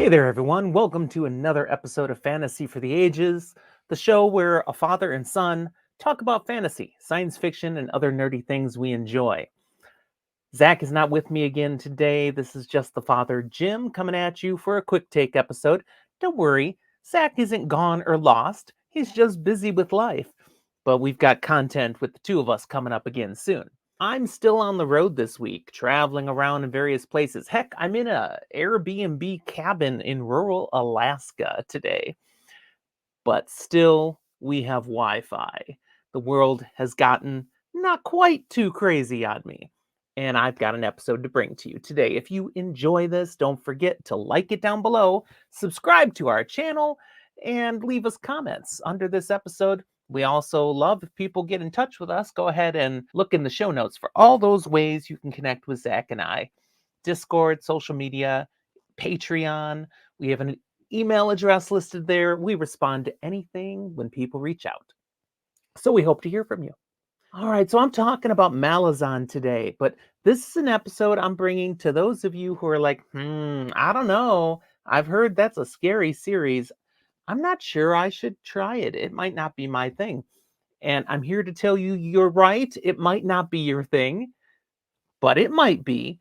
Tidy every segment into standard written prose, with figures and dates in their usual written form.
Hey there, everyone. Welcome to another episode of Fantasy for the Ages, the show where a father and son talk about fantasy, science fiction, and other nerdy things we enjoy. Zach is not with me again today. This is just the father, Jim, coming at you for a quick take episode. Don't worry, Zach isn't gone or lost. He's just busy with life. But we've got content with the two of us coming up again soon. I'm still on the road this week, traveling around in various places. Heck, I'm in a Airbnb cabin in rural Alaska today. But still, we have Wi-Fi. The world has gotten not quite too crazy on me. And I've got an episode to bring to you today. If you enjoy this, don't forget to like it down below, subscribe to our channel, and leave us comments under this episode. We also love if people get in touch with us. Go ahead and look in the show notes for all those ways you can connect with Zach and I. Discord, social media, Patreon. We have an email address listed there. We respond to anything when people reach out. So we hope to hear from you. All right, so I'm talking about Malazan today, but this is an episode I'm bringing to those of you who are like, I don't know. I've heard that's a scary series. I'm not sure I should try it. It might not be my thing. And I'm here to tell you you're right. It might not be your thing, but it might be.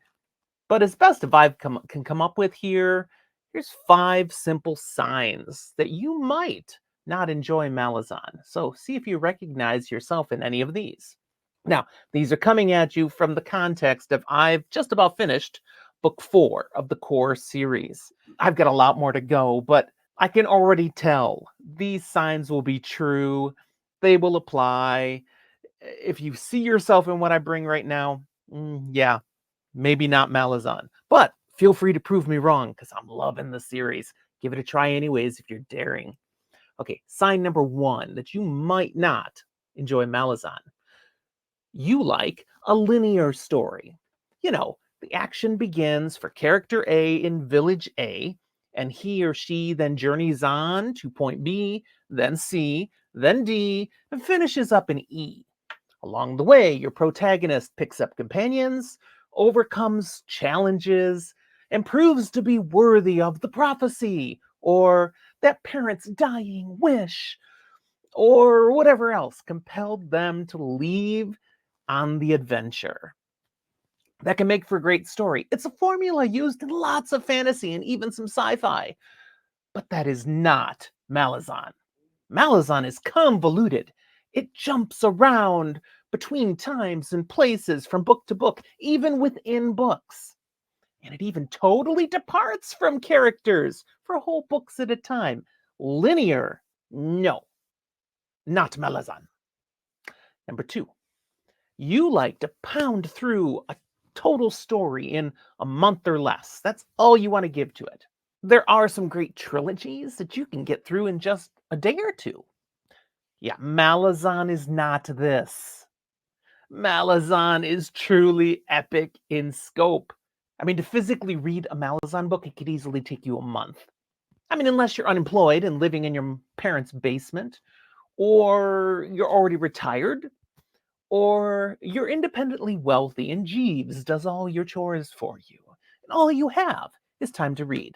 But as best as I can come up with here, here's 5 simple signs that you might not enjoy Malazan. So see if you recognize yourself in any of these. Now, these are coming at you from the context of I've just about finished book 4 of the core series. I've got a lot more to go, but I can already tell these signs will be true. They will apply. If you see yourself in what I bring right now, yeah, maybe not Malazan. But feel free to prove me wrong because I'm loving the series. Give it a try anyways if you're daring. Okay, sign number 1 that you might not enjoy Malazan. You like a linear story. You know, the action begins for character A in village A, and he or she then journeys on to point B, then C, then D, and finishes up in E. Along the way, your protagonist picks up companions, overcomes challenges, and proves to be worthy of the prophecy, or that parent's dying wish, or whatever else compelled them to leave on the adventure. That can make for a great story. It's a formula used in lots of fantasy and even some sci-fi. But that is not Malazan. Malazan is convoluted. It jumps around between times and places from book to book, even within books. And it even totally departs from characters for whole books at a time. Linear, no, not Malazan. Number 2, you like to pound through a total story in a month or less. That's all you want to give to it. There are some great trilogies that you can get through in just a day or two. Yeah, Malazan is not this. Malazan is truly epic in scope. I mean, to physically read a Malazan book, it could easily take you a month. I mean, unless you're unemployed and living in your parents' basement, or you're already retired, or you're independently wealthy and Jeeves does all your chores for you. And all you have is time to read.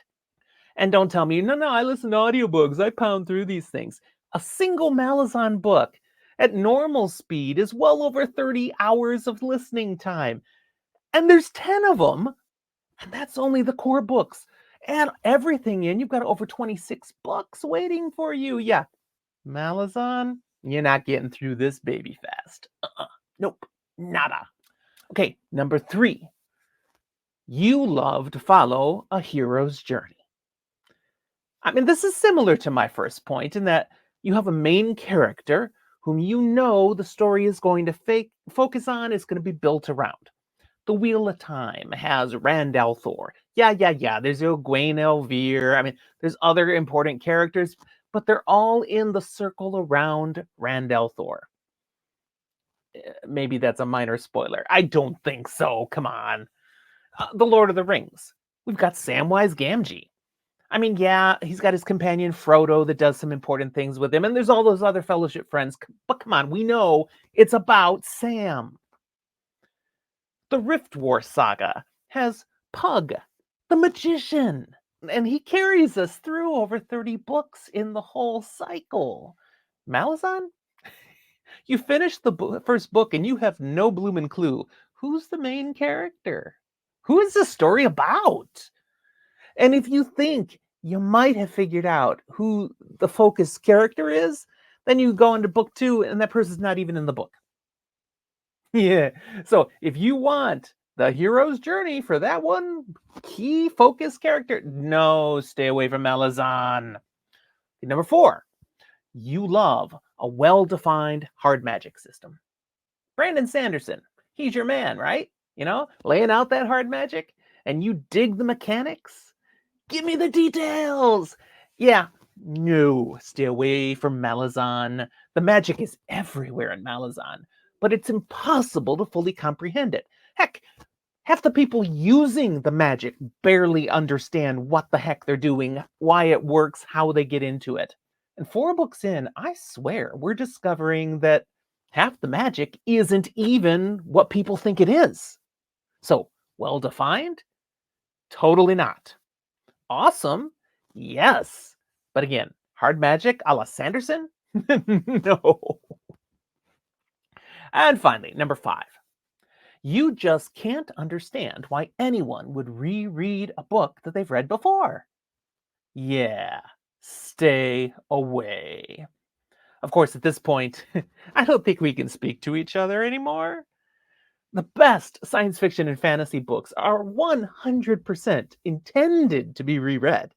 And don't tell me, no, I listen to audiobooks. I pound through these things. A single Malazan book at normal speed is well over 30 hours of listening time. And there's 10 of them. And that's only the core books. Add everything in, you've got over 26 books waiting for you. Yeah, Malazan, you're not getting through this baby fast. Nope, nada. Okay, number 3. You love to follow a hero's journey. I mean, this is similar to my first point in that you have a main character whom you know the story is going to focus on, is going to be built around. The Wheel of Time has Rand al'Thor. Yeah. There's Egwene Elvire. I mean, there's other important characters, but they're all in the circle around Rand al'Thor. Maybe that's a minor spoiler. I don't think so. Come on. The Lord of the Rings. We've got Samwise Gamgee. I mean, yeah, he's got his companion Frodo that does some important things with him, and there's all those other Fellowship friends. But come on, we know it's about Sam. The Rift War saga has Pug, the magician. And he carries us through over 30 books in the whole cycle. Malazan, you finished the first book and you have no bloomin' clue. Who's the main character? Who is this story about? And if you think you might have figured out who the focus character is, then you go into book 2 and that person's not even in the book. Yeah. So if you want the hero's journey for that one key focus character, no, stay away from Malazan. Number 4, you love a well-defined hard magic system. Brandon Sanderson, he's your man, right? Laying out that hard magic, and you dig the mechanics. Give me the details. Yeah, no, stay away from Malazan. The magic is everywhere in Malazan, but it's impossible to fully comprehend it. Heck, half the people using the magic barely understand what the heck they're doing, why it works, how they get into it. And 4 books in, I swear, we're discovering that half the magic isn't even what people think it is. So, well defined? Totally not. Awesome? Yes. But again, hard magic a la Sanderson? No. And finally, number 5. You just can't understand why anyone would reread a book that they've read before. Yeah, stay away. Of course, at this point, I don't think we can speak to each other anymore. The best science fiction and fantasy books are 100% intended to be reread.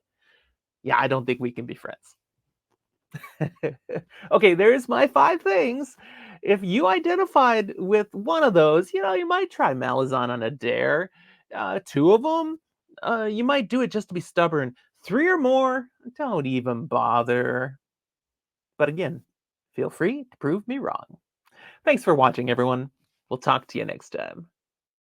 Yeah, I don't think we can be friends. Okay, there's my 5 things. If you identified with one of those, you might try Malazan on a dare. 2 of them, you might do it just to be stubborn. 3 or more, don't even bother. But again, feel free to prove me wrong. Thanks for watching, everyone. We'll talk to you next time.